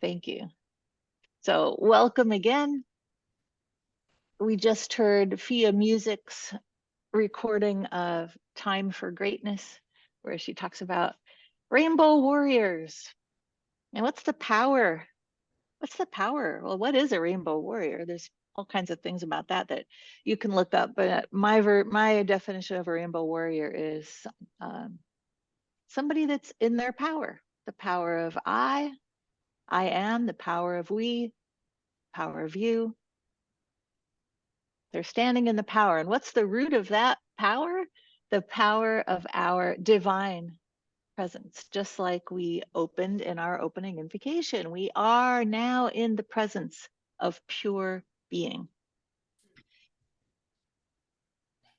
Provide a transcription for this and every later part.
Thank you. So welcome again. We just heard Fia Music's recording of Time for Greatness, where she talks about rainbow warriors. And what's the power? What's the power? Well, what is a rainbow warrior? There's all kinds of things about that you can look up. But my definition of a rainbow warrior is somebody that's in their power. The power of I am, the power of we, power of you. They're standing in the power. And what's the root of that power? The power of our divine presence. Just like we opened in our opening invocation, we are now in the presence of pure being.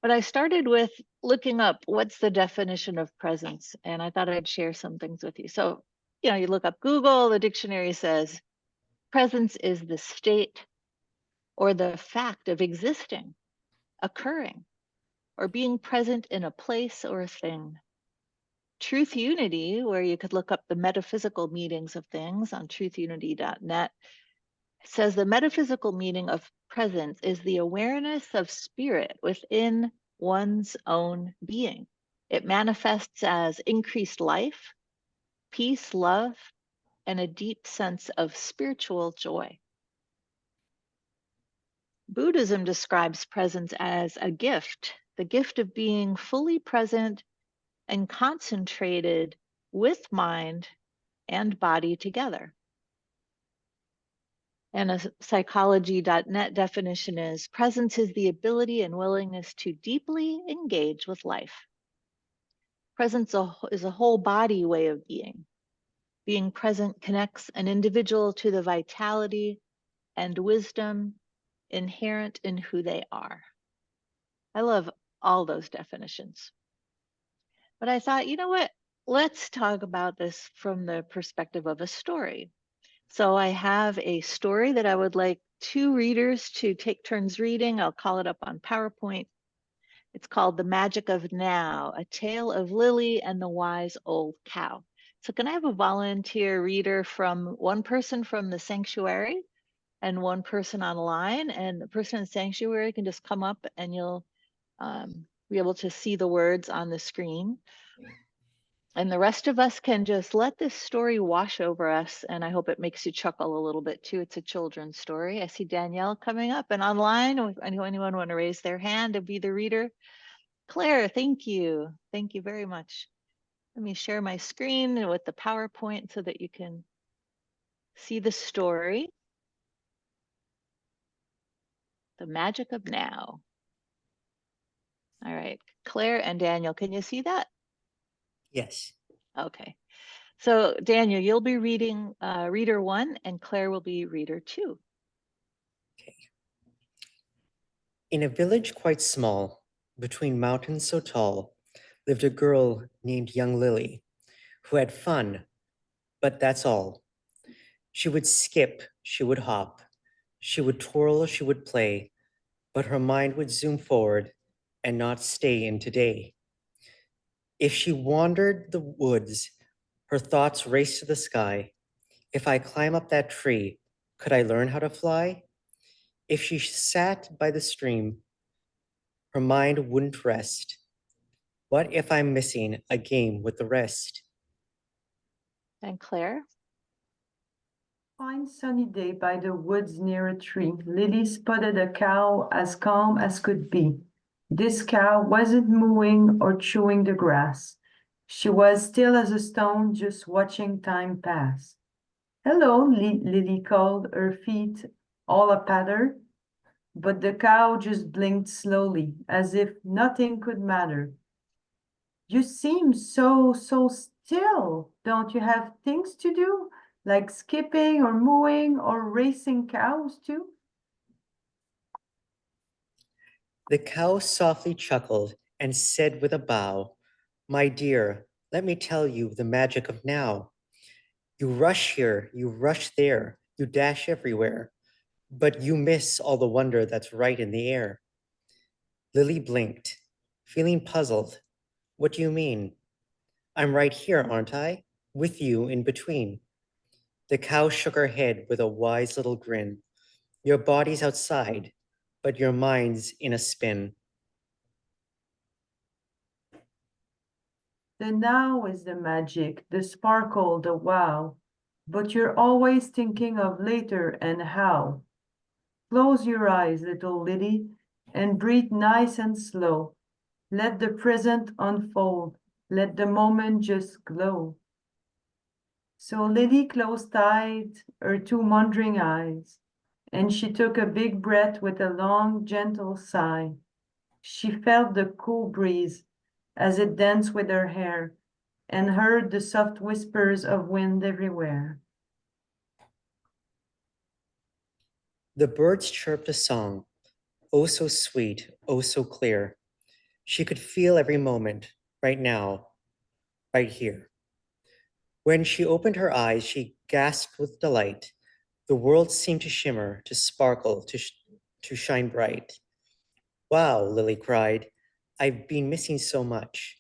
But I started with looking up what's the definition of presence, and I thought I'd share some things with you. So, you look up Google, the dictionary says presence is the state or the fact of existing, occurring, or being present in a place or a thing. Truth Unity, where you could look up the metaphysical meanings of things on truthunity.net, says the metaphysical meaning of presence is the awareness of spirit within one's own being. It manifests as increased life, peace, love, and a deep sense of spiritual joy. Buddhism describes presence as a gift, the gift of being fully present and concentrated with mind and body together. And a psychology.net definition is presence is the ability and willingness to deeply engage with life. Presence is a whole body way of being. Being present connects an individual to the vitality and wisdom inherent in who they are. I love all those definitions. But I thought, you know what? Let's talk about this from the perspective of a story. So I have a story that I would like two readers to take turns reading. I'll call it up on PowerPoint. It's called The Magic of Now, A Tale of Lily and the Wise Old Cow. So can I have a volunteer reader from one person from the sanctuary and one person online? And the person in the sanctuary can just come up and you'll be able to see the words on the screen. And the rest of us can just let this story wash over us. And I hope it makes you chuckle a little bit too. It's a children's story. I see Danielle coming up and online. Anyone want to raise their hand to be the reader? Claire, thank you. Thank you very much. Let me share my screen with the PowerPoint so that you can see the story. The Magic of Now. All right, Claire and Daniel, can you see that? Yes. Okay. So Daniel, you'll be reading reader 1 and Claire will be reader 2. Okay. In a village quite small, between mountains so tall, lived a girl named young Lily, who had fun, but that's all. She would skip, she would hop, she would twirl, she would play, but her mind would zoom forward and not stay in today. If she wandered the woods, her thoughts raced to the sky. If I climb up that tree, could I learn how to fly? If she sat by the stream, her mind wouldn't rest. What if I'm missing a game with the rest? And Claire? Fine sunny day by the woods near a tree, Lily spotted a cow as calm as could be. This cow wasn't mooing or chewing the grass. She was still as a stone, just watching time pass. Hello, Lily called, her feet all a patter. But the cow just blinked slowly, as if nothing could matter. You seem so still. Don't you have things to do? Like skipping or mooing or racing cows too? The cow softly chuckled and said with a bow, "My dear, let me tell you the magic of now. You rush here, you rush there, you dash everywhere, but you miss all the wonder that's right in the air." Lily blinked, feeling puzzled. "What do you mean? I'm right here, aren't I? With you in between." The cow shook her head with a wise little grin. Your body's outside, but your mind's in a spin. The now is the magic, the sparkle, the wow, but you're always thinking of later and how. Close your eyes, little Lily, and breathe nice and slow. Let the present unfold. Let the moment just glow. So Lily closed tight her two wondering eyes, and she took a big breath with a long, gentle sigh. She felt the cool breeze as it danced with her hair, and heard the soft whispers of wind everywhere. The birds chirped a song, oh so sweet, oh so clear. She could feel every moment, right now, right here. When she opened her eyes, she gasped with delight. The world seemed to shimmer, to sparkle, to shine bright. Wow, Lily cried. I've been missing so much.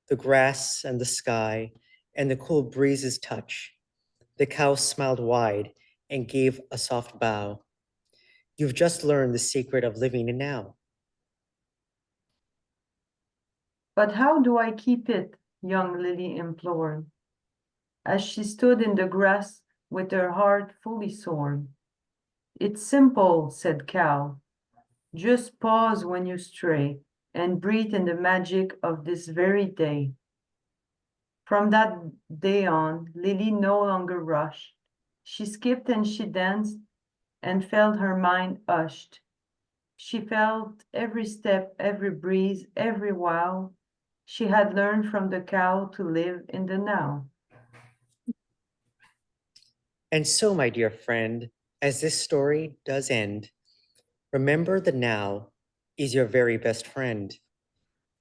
The grass and the sky and the cool breeze's touch. The cow smiled wide and gave a soft bow. You've just learned the secret of living in now. But how do I keep it? Young Lily implored, as she stood in the grass with her heart fully sored. It's simple, said Cow. Just pause when you stray and breathe in the magic of this very day. From that day on, Lily no longer rushed. She skipped and she danced and felt her mind hushed. She felt every step, every breeze, every wow. She had learned from the cow to live in the now. And so, my dear friend, as this story does end, remember the now is your very best friend.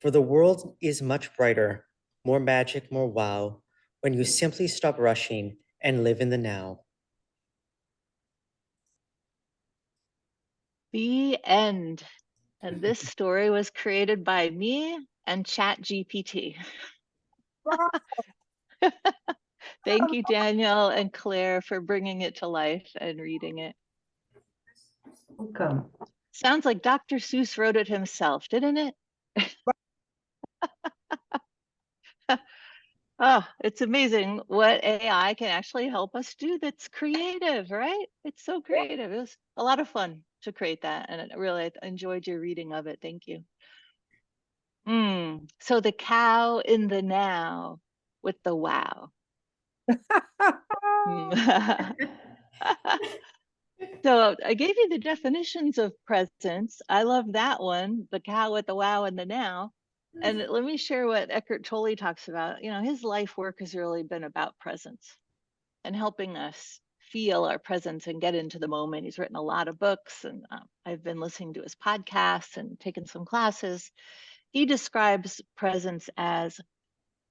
For the world is much brighter, more magic, more wow, when you simply stop rushing and live in the now. The end. And this story was created by me and ChatGPT. Thank you, Daniel and Claire, for bringing it to life and reading it. Welcome. Sounds like Dr. Seuss wrote it himself, didn't it? Oh, it's amazing what AI can actually help us do that's creative, right? It's so creative. It was a lot of fun to create that, and I really enjoyed your reading of it. Thank you. So the cow in the now with the wow. So I gave you the definitions of presence. I love that one, the cow with the wow and the now. And let me share what Eckhart Tolle talks about. You know, his life work has really been about presence and helping us feel our presence and get into the moment. He's written a lot of books, and I've been listening to his podcasts and taken some classes. He describes presence as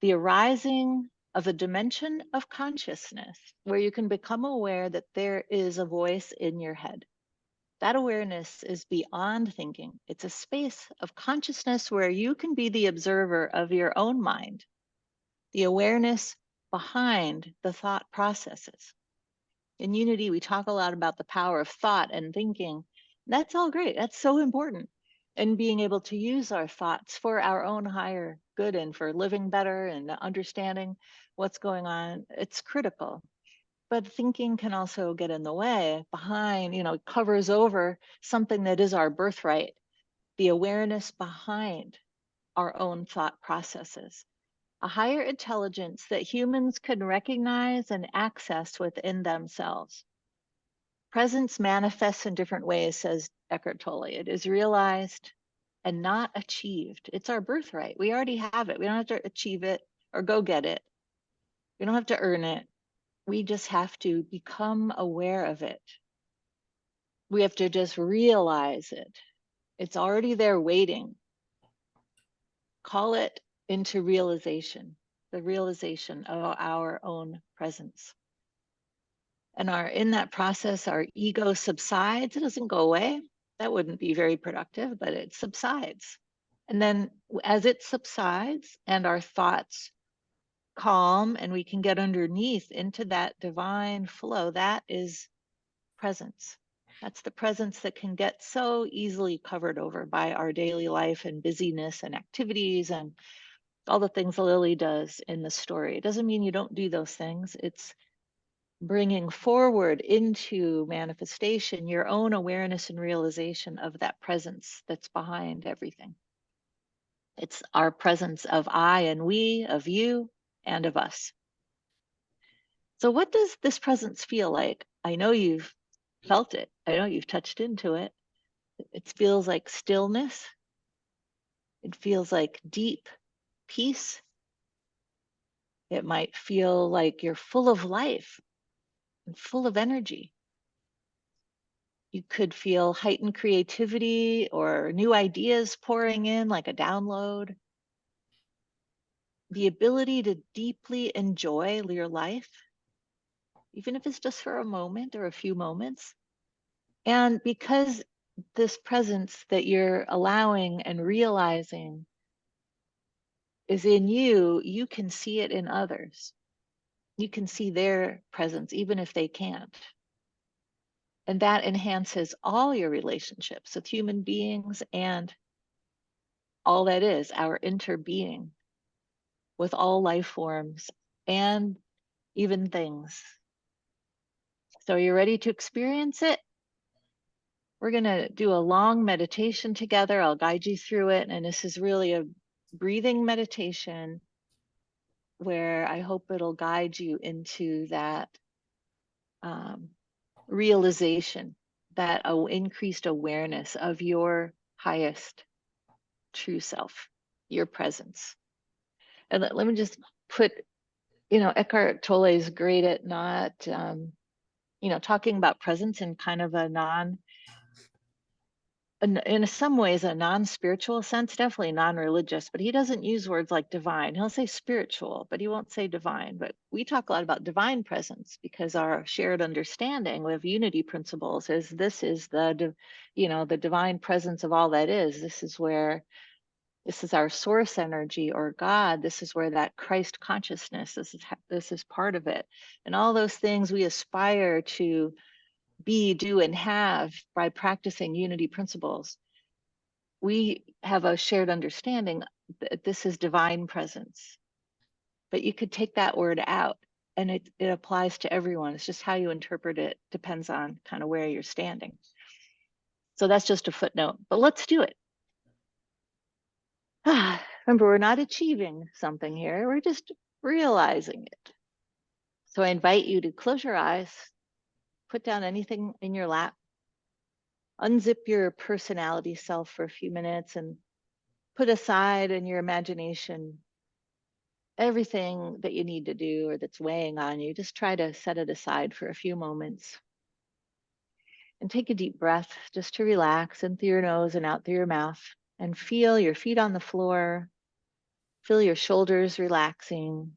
the arising of a dimension of consciousness where you can become aware that there is a voice in your head. That awareness is beyond thinking. It's a space of consciousness where you can be the observer of your own mind, the awareness behind the thought processes. In Unity, we talk a lot about the power of thought and thinking. That's all great. That's so important. And being able to use our thoughts for our own higher good and for living better and understanding what's going on, it's critical. But thinking can also get in the way behind, you know, it covers over something that is our birthright, the awareness behind our own thought processes, a higher intelligence that humans can recognize and access within themselves. Presence manifests in different ways, says Eckhart Tolle. It is realized and not achieved. It's our birthright. We already have it. We don't have to achieve it or go get it. We don't have to earn it. We just have to become aware of it. We have to just realize it. It's already there waiting. Call it into realization, the realization of our own presence. And in that process, our ego subsides. It doesn't go away. That wouldn't be very productive, but it subsides. And then as it subsides and our thoughts calm and we can get underneath into that divine flow, that is presence. That's the presence that can get so easily covered over by our daily life and busyness and activities and all the things Lily does in the story. It doesn't mean you don't do those things. It's bringing forward into manifestation your own awareness and realization of that presence that's behind everything. It's our presence of I and we, of you and of us. So what does this presence feel like? I know you've felt it. I know you've touched into it. It feels like stillness. It feels like deep peace. It might feel like you're full of life and full of energy. You could feel heightened creativity or new ideas pouring in like a download. The ability to deeply enjoy your life, even if it's just for a moment or a few moments. And because this presence that you're allowing and realizing is in you, you can see it in others. You can see their presence, even if they can't. And that enhances all your relationships with human beings and all that is our interbeing with all life forms and even things. So you're ready to experience it? We're going to do a long meditation together. I'll guide you through it. And this is really a breathing meditation where I hope it'll guide you into that realization, that increased awareness of your highest true self, your presence. And let me just put, Eckhart Tolle is great at not, talking about presence in kind of a in some ways a non-spiritual sense, definitely non-religious, but he doesn't use words like divine. He'll say spiritual, but he won't say divine. But we talk a lot about divine presence because our shared understanding of unity principles is this is the divine presence of all that is. This is our source energy or God. This is where that Christ consciousness, this is part of it. And all those things we aspire to be, do, and have by practicing unity principles. We have a shared understanding that this is divine presence. But you could take that word out and it applies to everyone. It's just how you interpret it depends on kind of where you're standing. So that's just a footnote, but let's do it. Remember, we're not achieving something here. We're just realizing it. So I invite you to close your eyes, put down anything in your lap, unzip your personality self for a few minutes and put aside in your imagination everything that you need to do or that's weighing on you. Just try to set it aside for a few moments. And take a deep breath just to relax in through your nose and out through your mouth. And feel your feet on the floor. Feel your shoulders relaxing.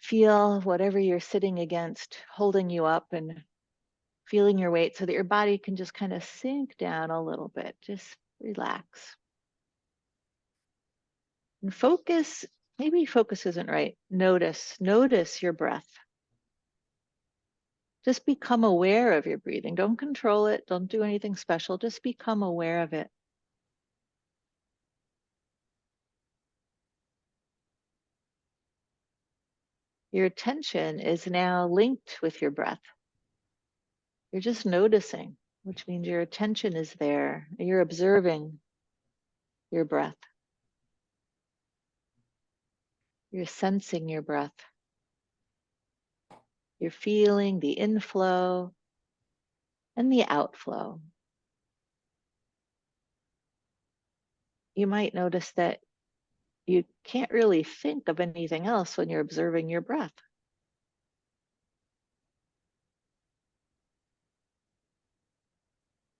Feel whatever you're sitting against holding you up and feeling your weight so that your body can just kind of sink down a little bit. Just relax. And focus, maybe focus isn't right. Notice your breath. Just become aware of your breathing. Don't control it. Don't do anything special. Just become aware of it. Your attention is now linked with your breath. You're just noticing, which means your attention is there. You're observing your breath. You're sensing your breath. You're feeling the inflow and the outflow. You might notice that you can't really think of anything else when you're observing your breath.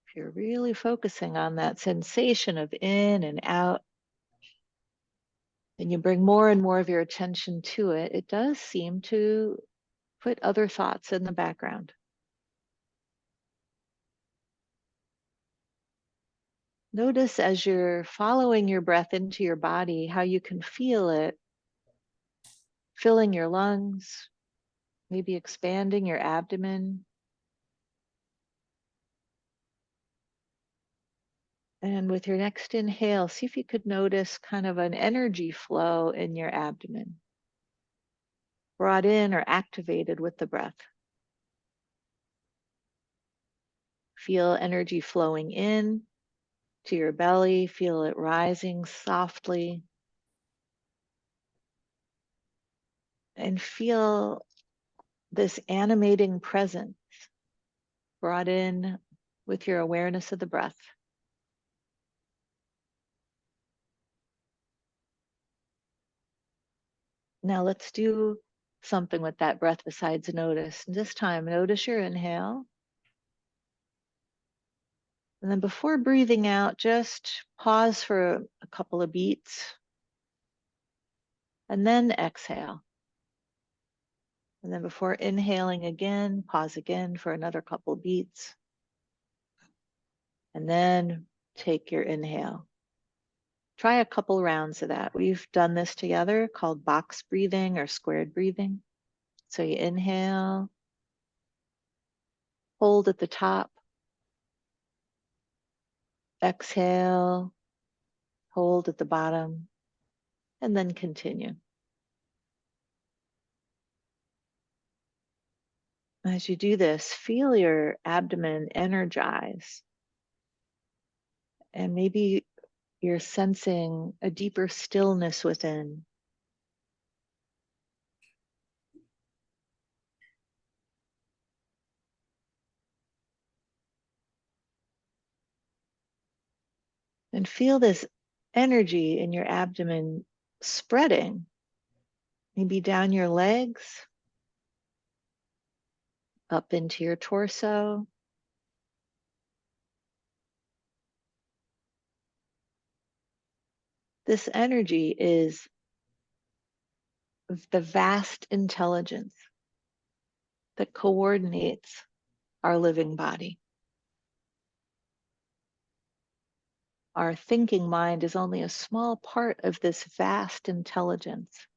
If you're really focusing on that sensation of in and out, and you bring more and more of your attention to it, it does seem to put other thoughts in the background. Notice as you're following your breath into your body, how you can feel it filling your lungs, maybe expanding your abdomen. And with your next inhale, see if you could notice kind of an energy flow in your abdomen, brought in or activated with the breath. Feel energy flowing in to your belly, feel it rising softly, and feel this animating presence brought in with your awareness of the breath. Now let's do something with that breath besides notice. And this time, notice your inhale. And then before breathing out, just pause for a couple of beats. And then exhale. And then before inhaling again, pause again for another couple beats. And then take your inhale. Try a couple rounds of that. We've done this together, called box breathing or squared breathing. So you inhale, hold at the top, exhale, hold at the bottom, and then continue. As you do this, feel your abdomen energize. And maybe you're sensing a deeper stillness within. And feel this energy in your abdomen spreading, maybe down your legs, up into your torso. This energy is the vast intelligence that coordinates our living body. Our thinking mind is only a small part of this vast intelligence.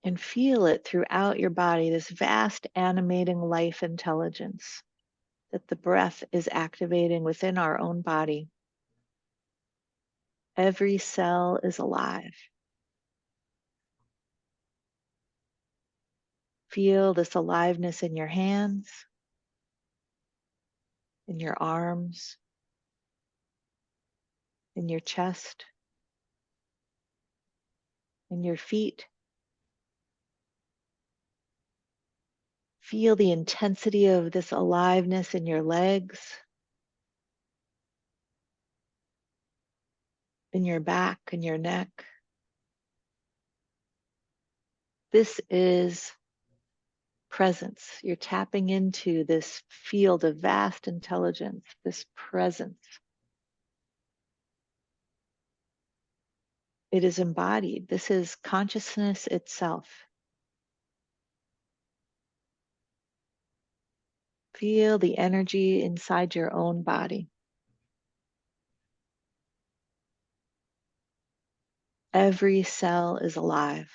And feel it throughout your body, this vast animating life intelligence that the breath is activating within our own body. Every cell is alive. Feel this aliveness in your hands, in your arms, in your chest, in your feet. Feel the intensity of this aliveness in your legs, in your back, in your neck. This is presence. You're tapping into this field of vast intelligence, this presence. It is embodied. This is consciousness itself. Feel the energy inside your own body. Every cell is alive.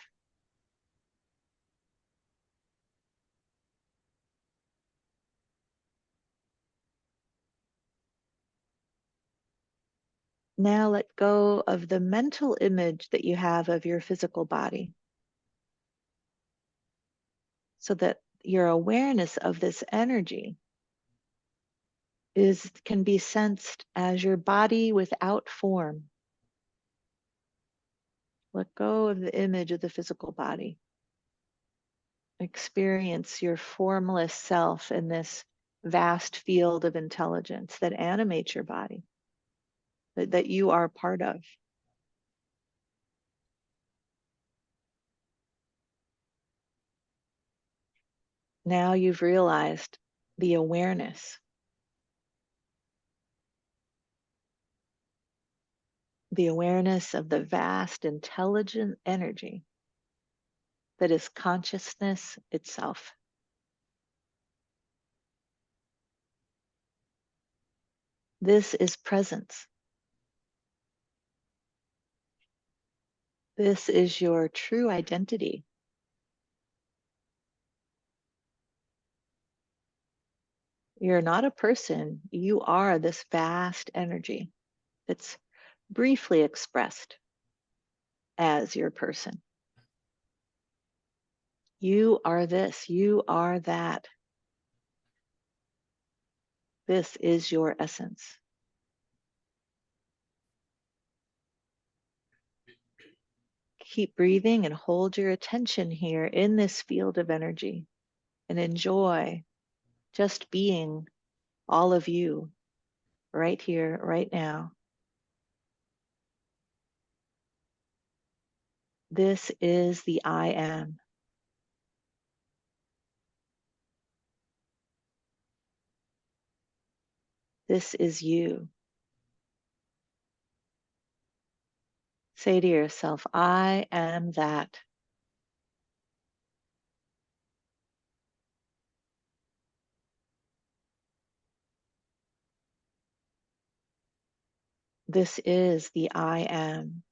Now let go of the mental image that you have of your physical body, so that your awareness of this energy can be sensed as your body without form. Let go of the image of the physical body. Experience your formless self in this vast field of intelligence that animates your body, that you are part of. Now you've realized the awareness, of the vast intelligent energy that is consciousness itself. This is presence. This is your true identity. You're not a person. You are this vast energy that's briefly expressed as your person. You are this. You are that. This is your essence. Keep breathing and hold your attention here in this field of energy and enjoy just being all of you right here, right now. This is the I am. This is you. Say to yourself, I am that. This is the I am.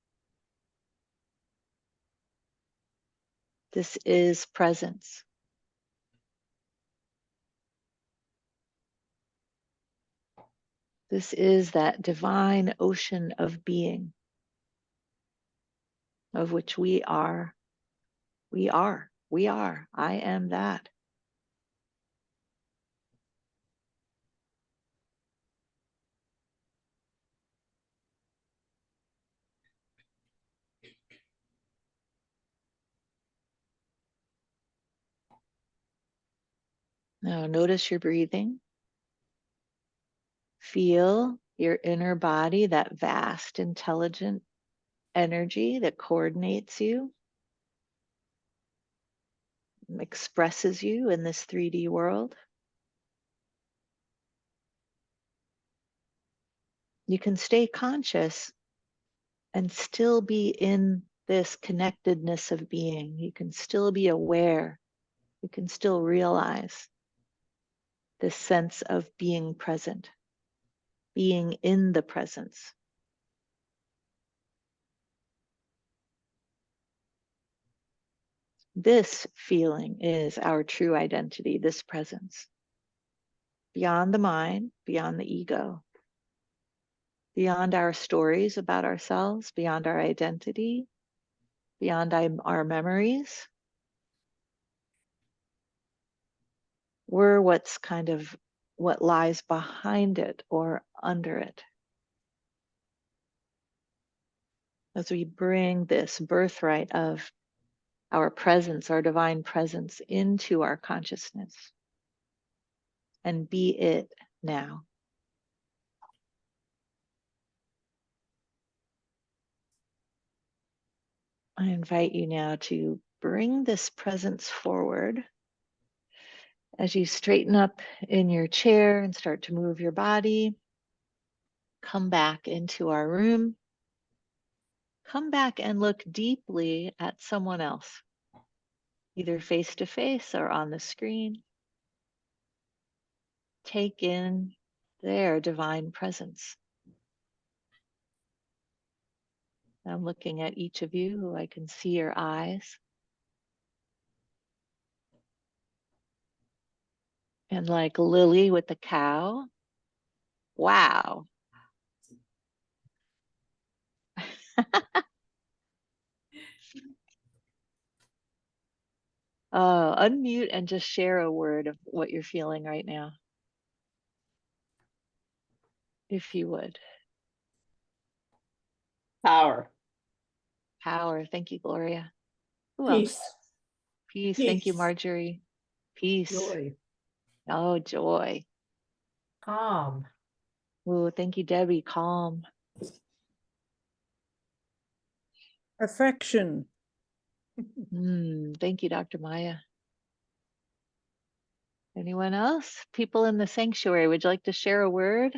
This is presence. This is that divine ocean of being, of which we are. We are. We are. I am that. Now notice your breathing. Feel your inner body, that vast, intelligent energy that coordinates you, expresses you in this 3D world. You can stay conscious and still be in this connectedness of being. You can still be aware. You can still realize this sense of being present, being in the presence. This feeling is our true identity, this presence. Beyond the mind, beyond the ego, beyond our stories about ourselves, beyond our identity, beyond our memories. We're what's kind of what lies behind it or under it. As we bring this birthright of our presence, our divine presence into our consciousness and be it now. I invite you now to bring this presence forward as you straighten up in your chair and start to move your body. Come back into our room. Come back and look deeply at someone else, either face to face or on the screen. Take in their divine presence. I'm looking at each of you who I can see your eyes. And like Lily with the cow, wow. Unmute and just share a word of what you're feeling right now, if you would. Power. Power. Thank you, Gloria. Who Peace. else? Peace. Thank you, Peace. Marjorie. Peace. Joy. Oh, joy. Calm. Ooh, thank you, Debbie. Calm. Affection. Thank you, Dr. Maya. Anyone else? People in the sanctuary, would you like to share a word?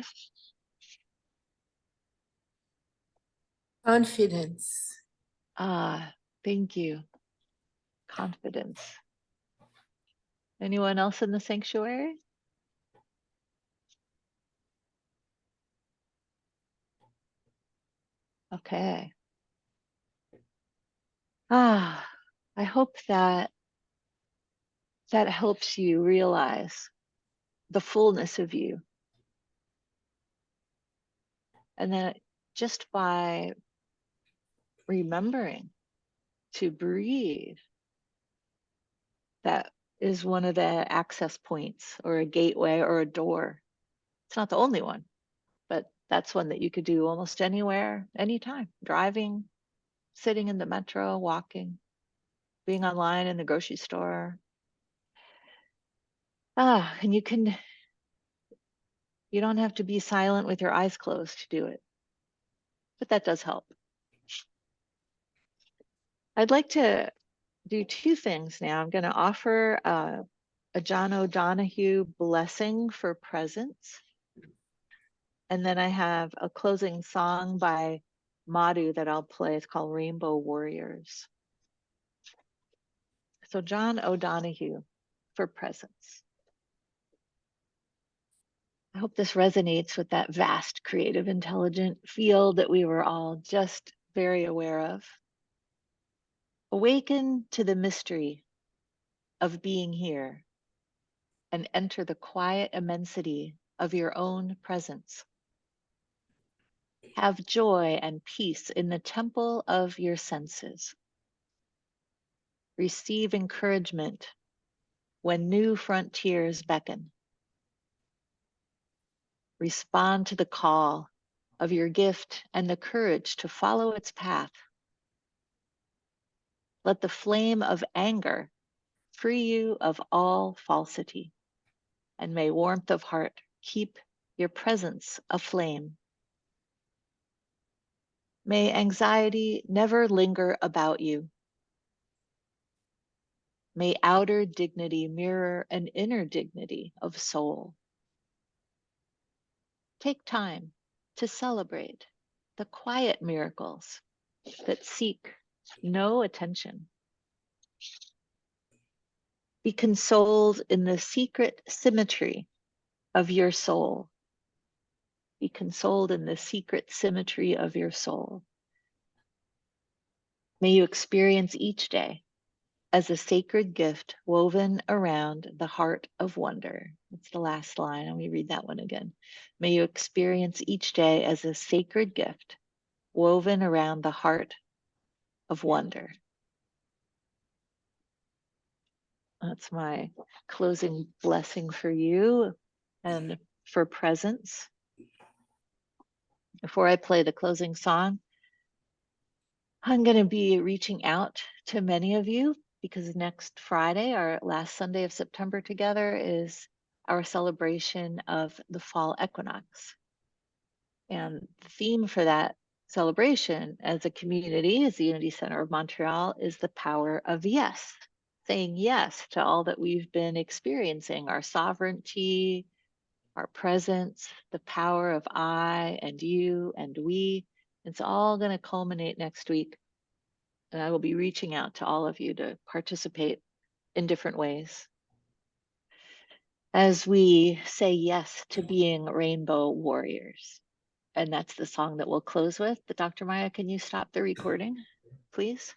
Confidence. Thank you. Confidence. Anyone else in the sanctuary? Okay. I hope that helps you realize the fullness of you. And that just by remembering to breathe, that is one of the access points or a gateway or a door. It's not the only one, but that's one that you could do almost anywhere, anytime, driving, sitting in the metro, walking, being online in the grocery store. And you don't have to be silent with your eyes closed to do it, but that does help. I'd like to do two things now. I'm going to offer a John O'Donohue blessing for presence. And then I have a closing song by Madhu that I'll play. It's called Rainbow Warriors. So John O'Donohue for presence. I hope this resonates with that vast, creative, intelligent field that we were all just very aware of. Awaken to the mystery of being here and enter the quiet immensity of your own presence. Have joy and peace in the temple of your senses. Receive encouragement when new frontiers beckon. Respond to the call of your gift and the courage to follow its path. Let the flame of anger free you of all falsity, and may warmth of heart keep your presence aflame. May anxiety never linger about you. May outer dignity mirror an inner dignity of soul. Take time to celebrate the quiet miracles that seek no attention. Be consoled in the secret symmetry of your soul. Be consoled in the secret symmetry of your soul. May you experience each day as a sacred gift woven around the heart of wonder. That's the last line. Let me read that one again. May you experience each day as a sacred gift woven around the heart of wonder. That's my closing blessing for you and for presence. Before I play the closing song, I'm going to be reaching out to many of you because next Friday, our last Sunday of September together, is our celebration of the fall equinox. And the theme for that celebration as a community, as the Unity Center of Montreal, is the power of yes. Saying yes to all that we've been experiencing, our sovereignty, our presence, the power of I and you and we. It's all going to culminate next week. And I will be reaching out to all of you to participate in different ways as we say yes to being rainbow warriors. And that's the song that we'll close with. But Dr. Maya, can you stop the recording, please?